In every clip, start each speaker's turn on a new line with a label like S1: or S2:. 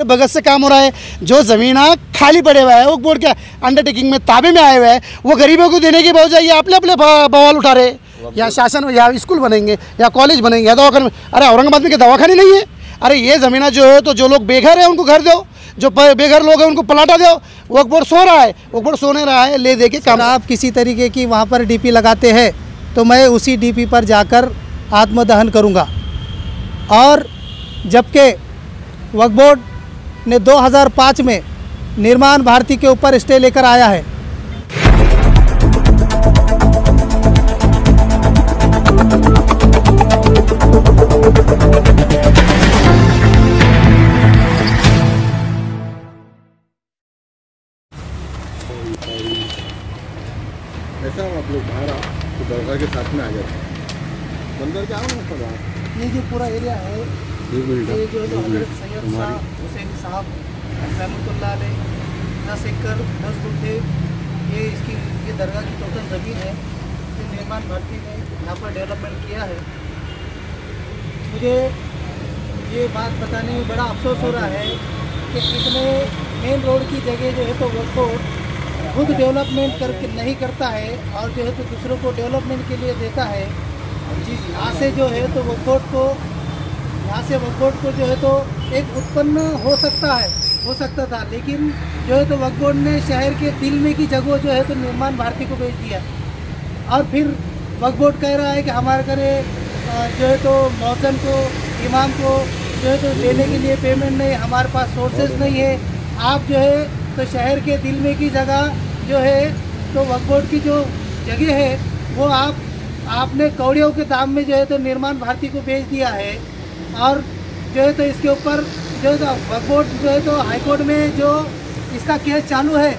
S1: भगत से काम हो रहा है। जो ज़मीन खाली पड़े हुआ है वो बोर्ड के अंडरटेकिंग में ताबे में आए हुए हैं, वो गरीबों को देने की बजाय ये अपने अपने बवाल उठा रहे। या शासन या स्कूल बनेंगे या कॉलेज बनेंगे या दवाखाने में। अरे औरंगाबाद में क्या दवाखाने नहीं है? अरे ये ज़मीन जो है तो जो लोग बेघर है उनको घर दो, जो बेघर लोग हैं उनको पलाटा दो। वक्फ बोर्ड सो रहा है, वक्फ बोर्ड सोने रहा है, ले दे के काम।
S2: आप किसी तरीके की वहाँ पर डीपी लगाते हैं तो मैं उसी डीपी पर जाकर आत्मदहन करूँगा। और जबकि वक्फ बोर्ड ने 2005 में निर्माण भारती के ऊपर स्टे लेकर आया है।
S3: ऐसा आप लोग बाहर आओ तो दरगाह के साथ में आ जाते हैं, बंद करके आओ ना सब आप।
S1: ये जो पूरा एरिया है ये जो हज़रत सैयद शाह हुसैन साहब रहमतुल्लाह अलैह 10 एकड़ 10 गुंठे ये दरगाह की टोटल ज़मीन है। ये निर्माण भारती ने यहाँ पर डेवलपमेंट किया है। मुझे ये बात बताने में बड़ा अफसोस हो रहा है कि इतने मेन रोड की जगह जो है तो वक्फ बोर्ड खुद डेवलपमेंट करके नहीं करता है और जो है तो दूसरों को डेवलपमेंट के लिए देता है। यहाँ से जो है तो वक्फ बोर्ड को जो है तो एक उत्पन्न हो सकता था, लेकिन जो है तो वक्फ बोर्ड ने शहर के दिल में की जगह जो है तो निर्माण भारती को भेज दिया। और फिर वक्फ बोर्ड कह रहा है कि हमारे करे जो है तो मौसम को इमाम को जो है तो देने के लिए पेमेंट नहीं, हमारे पास सोर्सेज नहीं है। आप जो है तो शहर के दिल में की जगह जो है तो वक्फ बोर्ड की जो जगह है वो आपने कौड़ियों के दाम में जो है तो निर्माण भारती को बेच दिया है। और जो है तो इसके ऊपर जो है तो वक्फ बोर्ड जो है तो हाईकोर्ट में जो इसका केस चालू है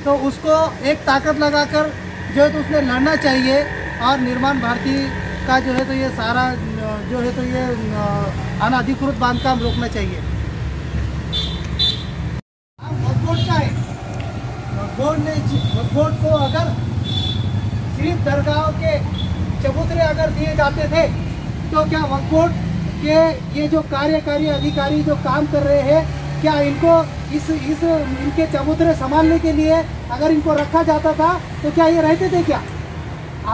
S1: तो उसको एक ताकत लगाकर जो है तो उसने लड़ना चाहिए और निर्माण भारती का जो है तो ये सारा जो है तो ये अनाधिकृत बांधकाम रोकना चाहिए। वक्फ बोर्ड का है, वक्फ बोर्ड को अगर सिर्फ दरगाहों के चबूतरे अगर दिए जाते थे तो क्या वक्फ बोर्ड के ये जो कार्यकारी अधिकारी जो काम कर रहे हैं क्या इनको इनके चबूतरे संभालने के लिए अगर इनको रखा जाता था तो क्या ये रहते थे क्या?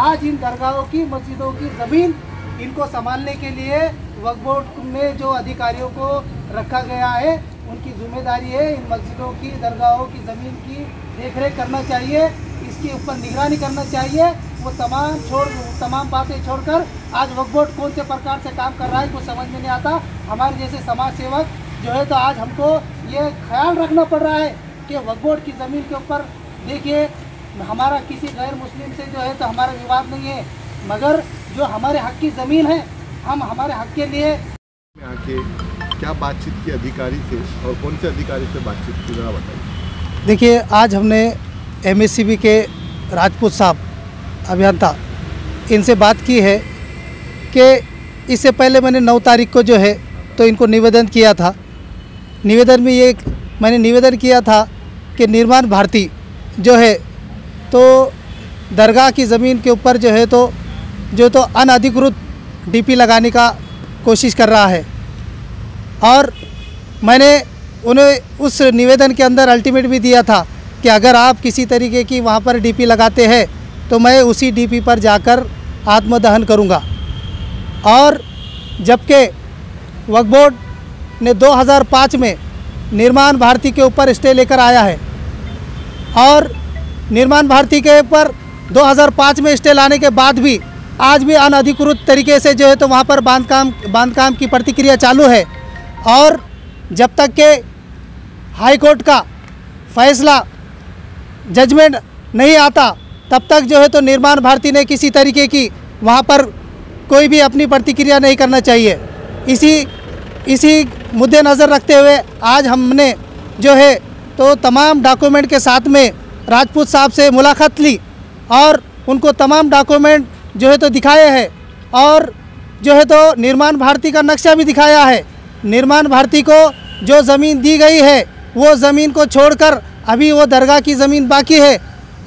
S1: आज इन दरगाहों की मस्जिदों की ज़मीन इनको संभालने के लिए वक्फ बोर्ड में जो अधिकारियों को रखा गया है उनकी जिम्मेदारी है इन मस्जिदों की दरगाहों की ज़मीन की देखरेख करना चाहिए, इसके ऊपर निगरानी करना चाहिए। वो तमाम बातें छोड़कर आज वक्फ बोर्ड कौन से प्रकार से काम कर रहा है कुछ समझ में नहीं आता। हमारे जैसे समाज सेवक जो है तो आज हमको ये ख्याल रखना पड़ रहा है कि वक्फ बोर्ड की ज़मीन के ऊपर देखिए हमारा किसी गैर मुस्लिम से जो है तो हमारा विवाद नहीं है, मगर जो हमारे हक की ज़मीन है हम हमारे हक के लिए
S3: आके क्या बातचीत की अधिकारी से और कौन से अधिकारी से बातचीत की जरा बताइए।
S2: देखिए आज हमने MSCB के राजपूत साहब अभियंता इनसे बात की है कि इससे पहले मैंने 9 तारीख को जो है तो इनको निवेदन किया था। निवेदन में मैंने निवेदन किया था कि निर्माण भारती जो है तो दरगाह की ज़मीन के ऊपर जो है तो अनधिकृत डीपी लगाने का कोशिश कर रहा है। और मैंने उन्हें उस निवेदन के अंदर अल्टीमेट भी दिया था कि अगर आप किसी तरीके की वहाँ पर डीपी लगाते हैं तो मैं उसी डीपी पर जाकर आत्मदहन करूँगा। और जबकि वक्फ बोर्ड ने 2005 में निर्माण भारती के ऊपर स्टे लेकर आया है और निर्माण भारती के ऊपर 2005 में स्टे लाने के बाद भी आज भी अनधिकृत तरीके से जो है तो वहाँ पर बांधकाम की प्रतिक्रिया चालू है। और जब तक के हाई कोर्ट का फैसला जजमेंट नहीं आता तब तक जो है तो निर्माण भारती ने किसी तरीके की वहाँ पर कोई भी अपनी प्रतिक्रिया नहीं करना चाहिए। इसी मुद्देनज़र रखते हुए आज हमने जो है तो तमाम डॉक्यूमेंट के साथ में राजपूत साहब से मुलाकात ली और उनको तमाम डॉक्यूमेंट जो है तो दिखाए हैं और जो है तो निर्माण भारती का नक्शा भी दिखाया है। निर्माण भारती को जो ज़मीन दी गई है वो ज़मीन को छोड़कर अभी वो दरगाह की ज़मीन बाकी है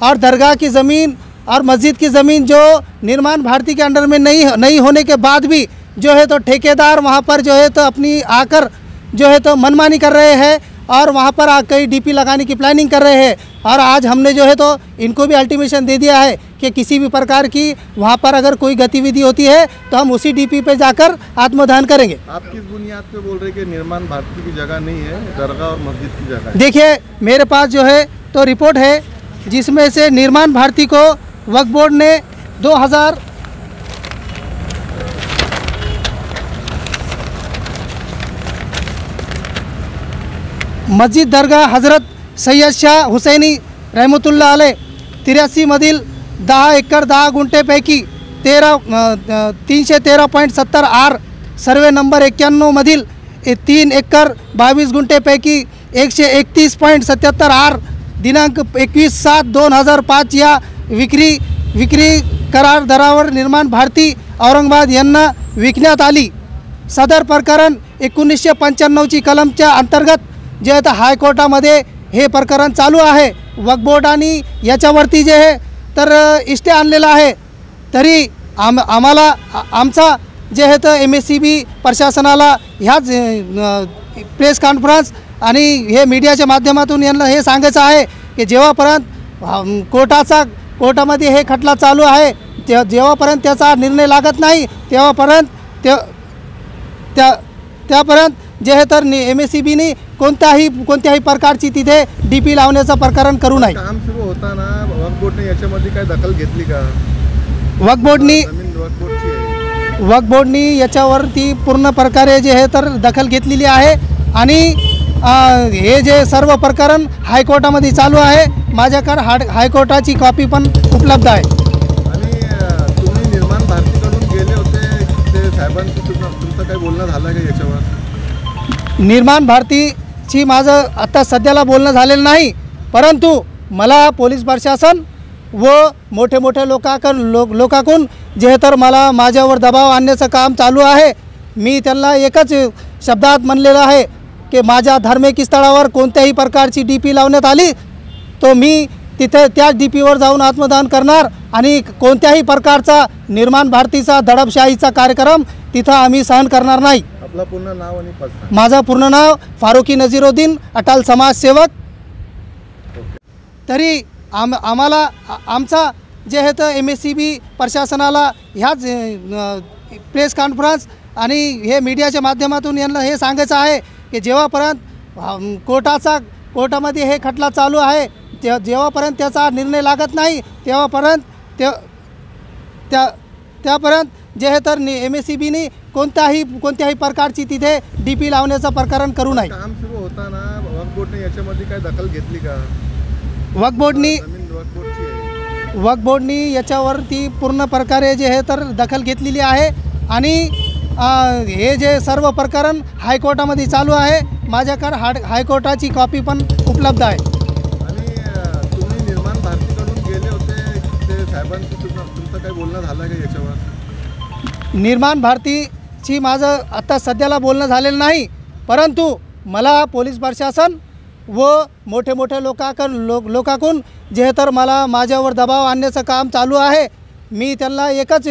S2: और दरगाह की ज़मीन और मस्जिद की ज़मीन जो निर्माण भारती के अंडर में नहीं होने के बाद भी जो है तो ठेकेदार वहाँ पर जो है तो अपनी आकर जो है तो मनमानी कर रहे हैं और वहाँ पर कई डीपी लगाने की प्लानिंग कर रहे हैं। और आज हमने जो है तो इनको भी अल्टीमेशन दे दिया है कि किसी भी प्रकार की वहाँ पर अगर कोई गतिविधि होती है तो हम उसी डीपी पे जाकर आत्मदान करेंगे।
S3: आप किस बुनियाद पे बोल रहे हैं कि निर्माण भारती की जगह नहीं है, दरगाह और मस्जिद की जगह है?
S2: देखिए, मेरे पास जो है तो रिपोर्ट है जिसमें से निर्माण भारती को वक्फ बोर्ड ने 2000 मस्जिद दरगाह हजरत सैयद शाह हुसैनी रहमतुल्लाह अलैह 83 मधील 10 एकर 10 गुंठेपैकी 313.70 आर सर्वे नंबर 91 मधील 3 एकर 22 गुंठेपैकी 131.77 आर दिनांक 21/7/2005 या विक्री करार दरावर निर्माण भारती औरंगाबाद यांना विकण्यात आली। सदर प्रकरण 1995ची कलमच्या अंतर्गत जे आहे हायकोर्टामध्ये हे प्रकरण चालू आहे। वक्फ बोर्डाने याच्यावरती जे आहे तर इष्टे आणलेला आहे। तरी आम्हाला आमचा जे आहे तर MSCB प्रशासनाला ह्याच प्रेस कॉन्फरन्स आणि हे मीडियाच्या माध्यमातून यांना हे सांगायचं आहे की जेव्हापर्यंत कोर्टामध्ये हे खटला चालू आहे जेव्हापर्यंत त्याचा निर्णय लागत नाही तेव्हापर्यंत त्यापर्यंत जे आहे तर MSCBने कोणत्याही प्रकारची तिथे DP लावण्याचं प्रकरण करू नये।
S3: काम सुरू होताना वक्फ बोर्डने याच्यामध्ये काय दखल घेतली का?
S2: वक्फ बोर्डनी याच्यावरती पूर्ण प्रकारे जे आहे तर दखल घेतलेली आहे आणि हे जे सर्व प्रकरण हायकोर्टामध्ये चालू आहे। माझ्याकडे हायकोर्टाची कॉपी पण उपलब्ध आहे।
S3: आणि तुम्ही निर्माण भारतीकडून गेले होते ते साहेबांशी तुमचं काही बोलणं झालं का याच्यावर?
S2: निर्माण भारतीची माझं आता सध्याला बोलणं झालेलं नाही, परंतु मला पोलीस प्रशासन व मोठे लोकांकडून जे तर मला माझ्यावर दबाव आणण्याचं काम चालू आहे। मी त्यांना एकच शब्दात म्हणलेलं आहे की माझ्या धार्मिक स्थळावर कोणत्याही प्रकारची DP लावण्यात आली तो मी तिथे त्या DPवर जाऊन आत्मदान करणार आणि कोणत्याही प्रकारचा निर्माण भारतीचा दडपशाहीचा कार्यक्रम तिथं आम्ही सहन करणार नाही।
S3: आपलं पूर्ण नाव आणि पद?
S2: माझं पूर्ण नाव फारुकी नजीरुद्दीन, अटल समाजसेवक। तरी आम्हाला आमचा जे आहे तर MSCB प्रशासनाला ह्याच प्रेस कॉन्फरन्स आणि हे मीडियाच्या माध्यमातून यांना हे सांगायचं आहे की जेव्हापर्यंत कोर्टामध्ये हे खटला चालू आहे जेव्हापर्यंत त्याचा निर्णय लागत नाही तेव्हापर्यंत त्यापर्यंत जे आहे तर MSCBने कोणत्याही प्रकारची तिथे DP लावण्याचं प्रकरण करू नये।
S3: काम सुरू होताना वक्फ बोर्डने याच्यामध्ये काय दखल घेतली का?
S2: वक्फ बोर्डनी याच्यावरती पूर्ण प्रकारे जे आहे तर दखल घेतलेली आहे आणि हे जे सर्व प्रकरण हायकोर्टामध्ये चालू आहे। माझ्याकडे हायकोर्टाची कॉपी पण उपलब्ध आहे।
S3: आणि तुम्ही निर्माण भारतीकडून गेले होते ते साहेबांशी तुमचं काही बोलणं झालं का याच्यावर?
S2: निर्माण भारतीची माझं आता सध्याला बोलणं झालेलं नाही, परंतु मला पोलीस प्रशासन व मोठे लोकांकडून जे तर मला माझ्यावर दबाव आणण्याचं काम चालू आहे। मी त्यांना एकच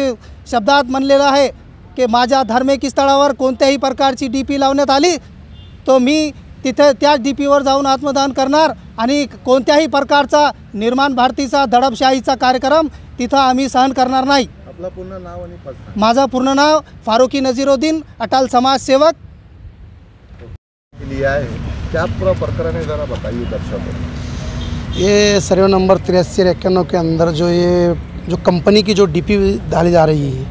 S2: शब्दात म्हणलेलं आहे की माझ्या धार्मिक स्थळावर कोणत्याही प्रकारची DP लावण्यात आली तो मी तिथे त्या DPवर जाऊन आत्मदान करणार आणि कोणत्याही प्रकारचा निर्माण भारतीचा दडपशाहीचा कार्यक्रम तिथं आम्ही सहन करणार नाही।
S3: आपलं पूर्ण नाव आणि पद?
S2: माझं पूर्ण नाव फारुकी नजीरुद्दीन, अटल समाजसेवक।
S3: लिया है क्या पूरा प्रकरण है, ज़रा बताइए दर्शकों।
S4: ये सर्वे नंबर 83 और 91 के अंदर जो कंपनी की जो DP डाली जा रही है,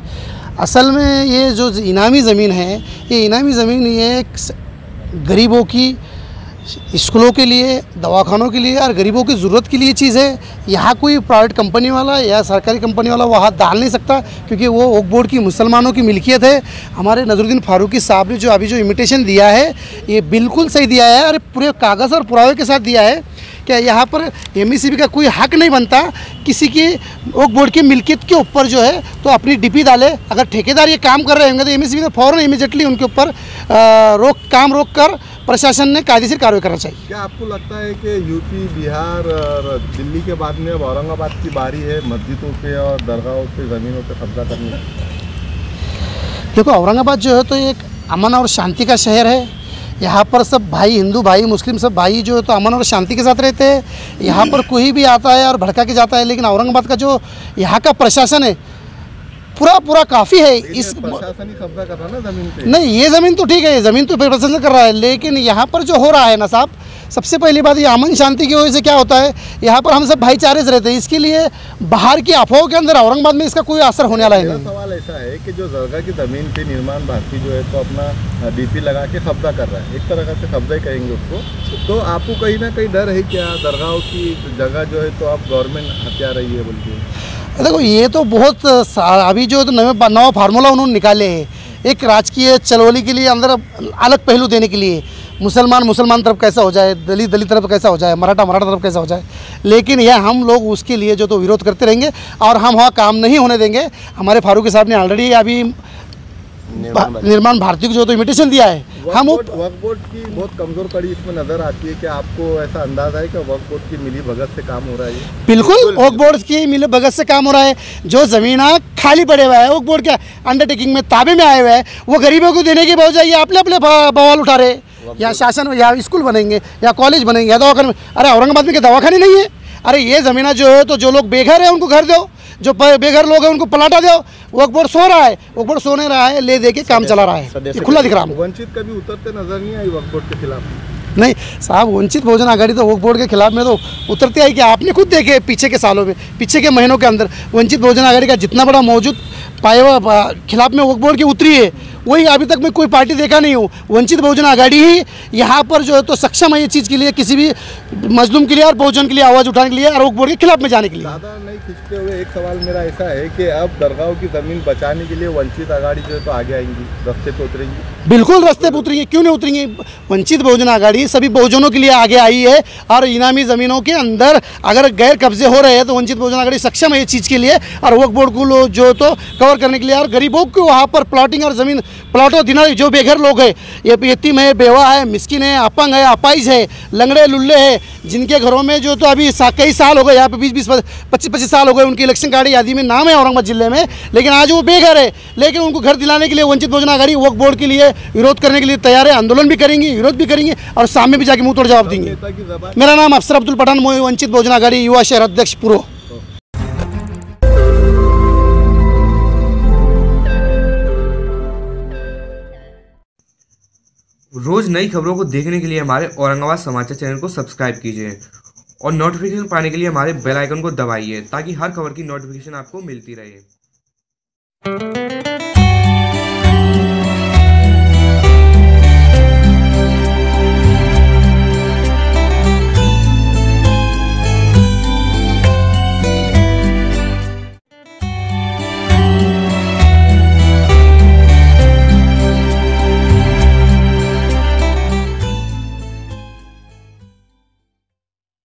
S4: असल में ये जो इनामी ज़मीन है ये इनामी ज़मीन ये गरीबों की स्कूलों के लिए, दवाखानों के लिए और गरीबों की ज़रूरत के लिए चीज़ है। यहाँ कोई प्राइवेट कंपनी वाला या सरकारी कंपनी वाला वो हाथ डाल नहीं सकता क्योंकि वो वक्फ बोर्ड की मुसलमानों की मिल्कियत है। हमारे नजरुद्दीन फारूकी साहब ने जो अभी जो इमिटेशन दिया है ये बिल्कुल सही दिया है और पूरे कागज़ और पुरावे के साथ दिया है कि यहाँ पर MSCB का कोई हक नहीं बनता किसी की वक्फ बोर्ड की मिल्कियत के ऊपर जो है तो अपनी DP डाले। अगर ठेकेदार ये काम कर रहे होंगे तो MSCB ने फ़ौरन इमीडिएटली उनके ऊपर रोक कर प्रशासन ने कायदेशीर कार्रवाई करना चाहिए।
S3: क्या आपको लगता है कि यूपी, बिहार और दिल्ली के बाद में अब औरंगाबाद की बारी है मस्जिदों पे और दरगाहों पे ज़मीनों पे कब्जा करने की?
S4: देखो, औरंगाबाद जो है तो एक अमन और शांति का शहर है। यहाँ पर सब भाई, हिंदू भाई मुस्लिम सब भाई जो है तो अमन और शांति के साथ रहते हैं। यहाँ पर कोई भी आता है और भड़का के जाता है, लेकिन औरंगाबाद का जो यहाँ का प्रशासन है पूरा काफ़ी है। इस
S3: प्रशासन ही कब्जा कर रहा है ना जमीन पे।
S4: नहीं, ये ज़मीन तो ठीक है, ज़मीन तो प्रशासन कर रहा है, लेकिन यहाँ पर जो हो रहा है ना साहब, सबसे पहली बात ये अमन शांति की वजह से क्या होता है, यहाँ पर हम सब भाईचारे से रहते हैं। इसके लिए बाहर की अफवाहों के अंदर औरंगाबाद में इसका कोई असर होने वाला है
S3: मेरा
S4: नहीं।
S3: सवाल ऐसा है कि जो दरगाह की ज़मीन पे निर्माण भारती जो है तो अपना डीपी लगा के कब्जा कर रहा है, एक तरह से कब्जा ही कहेंगे उसको, तो आपको कहीं ना कहीं डर है क्या दरगाहों की जगह जो है तो अब गवर्नमेंट हत्या रही है बोल के?
S4: देखो, ये तो बहुत अभी जो तो नवा फार्मूला उन्होंने निकाले हैं, एक राजकीय चलवली के लिए अंदर अलग पहलू देने के लिए, मुसलमान तरफ कैसा हो जाए, दलित तरफ कैसा हो जाए, मराठा तरफ कैसा हो जाए, लेकिन यह हम लोग उसके लिए जो तो विरोध करते रहेंगे और हम वहाँ काम नहीं होने देंगे। हमारे फारूकी साहब ने ऑलरेडी अभी निर्माण भारती को जो तो इन्विटेशन दिया है। हम
S3: वक्फ बोर्ड की बहुत कमज़ोर कड़ी इसमें नज़र आती है कि आपको ऐसा अंदाज़ा है कि वक्फ बोर्ड की मिली भगत से काम हो रहा है?
S4: बिल्कुल वक्फ बोर्ड की मिली भगत से काम हो रहा है। जो ज़मीन खाली पड़े हुआ है, वक्फ बोर्ड के अंडरटेकिंग में ताबे में आए हुए हैं, वो गरीबों को देने के बजाय ये अपने बवाल उठा रहे, या शासन या स्कूल बनेंगे या कॉलेज बनेंगे या दवाखाने। अरे औरंगाबाद में क्या दवाखाने नहीं है? अरे ये ज़मीन जो है तो जो लोग बेघर है उनको घर दो, जो बेघर लोग हैं उनको पलाटा दो। वक्फ बोर्ड सो रहा है, वक्फ बोर्ड सोने रहा है, ले दे के काम चला रहा है, ये खुला दिख रहा है।
S3: वंचित कभी उतरते नजर नहीं आई वक्फ बोर्ड के खिलाफ?
S4: नहीं साहब, वंचित बहुजन आघाड़ी तो वक्फ बोर्ड के खिलाफ में तो उतरती आई कि आपने खुद देखे पीछे के सालों में, पीछे के महीनों के अंदर वंचित बहुजन आघाड़ी का जितना बड़ा मौजूद पाया हुआ खिलाफ में वक्फ बोर्ड की उतरी है, वही अभी तक मैं कोई पार्टी देखा नहीं हूँ। वंचित बहुजन आघाड़ी ही यहाँ पर जो है तो सक्षम है ये चीज़ के लिए, किसी भी मजलूम के लिए और बहुजन के लिए आवाज़ उठाने के लिए और वक्फ बोर्ड के खिलाफ में जाने के लिए।
S3: ज़्यादा नहीं खींचते हुए एक सवाल मेरा ऐसा है कि अब दरगाहों की ज़मीन बचाने के लिए वंचित आघाड़ी जो है तो आगे आएंगी, रास्ते पे उतरेंगी?
S4: बिल्कुल रास्ते पे उतरेंगे, क्यों नहीं उतरेंगे। वंचित बहुजन आघाड़ी सभी बहुजनों के लिए आगे आई है और इनामी ज़मीनों के अंदर अगर गैर कब्जे हो रहे हैं तो वंचित बहुजन आघाड़ी सक्षम है इस चीज़ के लिए और वक्फ बोर्ड को जो तो कवर करने के लिए, और गरीबों को वहाँ पर प्लॉटिंग और ज़मीन प्लॉटों दिना, जो बेघर लोग हैं, ये यतीम है, बेवा है, मिस्किन है, अपंग है, अपाइज है, लंगड़े लुल्ले है, जिनके घरों में जो तो अभी कई साल हो गए, यहाँ पे 20-25 साल हो गए, उनकी इलेक्शन कार्ड यादी में नाम है औरंगाबाद जिले में, लेकिन आज वो बेघर है। लेकिन उनको घर दिलाने के लिए वंचित बहुजन आघाड़ी वक्फ बोर्ड के लिए विरोध करने के लिए तैयार है, आंदोलन भी करेंगे, विरोध भी करेंगे और सामने भी जाके मुंह तोड़ जवाब देंगे। मेरा नाम अफसर अब्दुल पठान, वंचित बहुजन आघाड़ी युवा शहर अध्यक्ष पूर्व।
S5: रोज नई खबरों को देखने के लिए हमारे औरंगाबाद समाचार चैनल को सब्सक्राइब कीजिए और नोटिफिकेशन पाने के लिए हमारे बेल आइकन को दबाइए ताकि हर खबर की नोटिफिकेशन आपको मिलती रहे।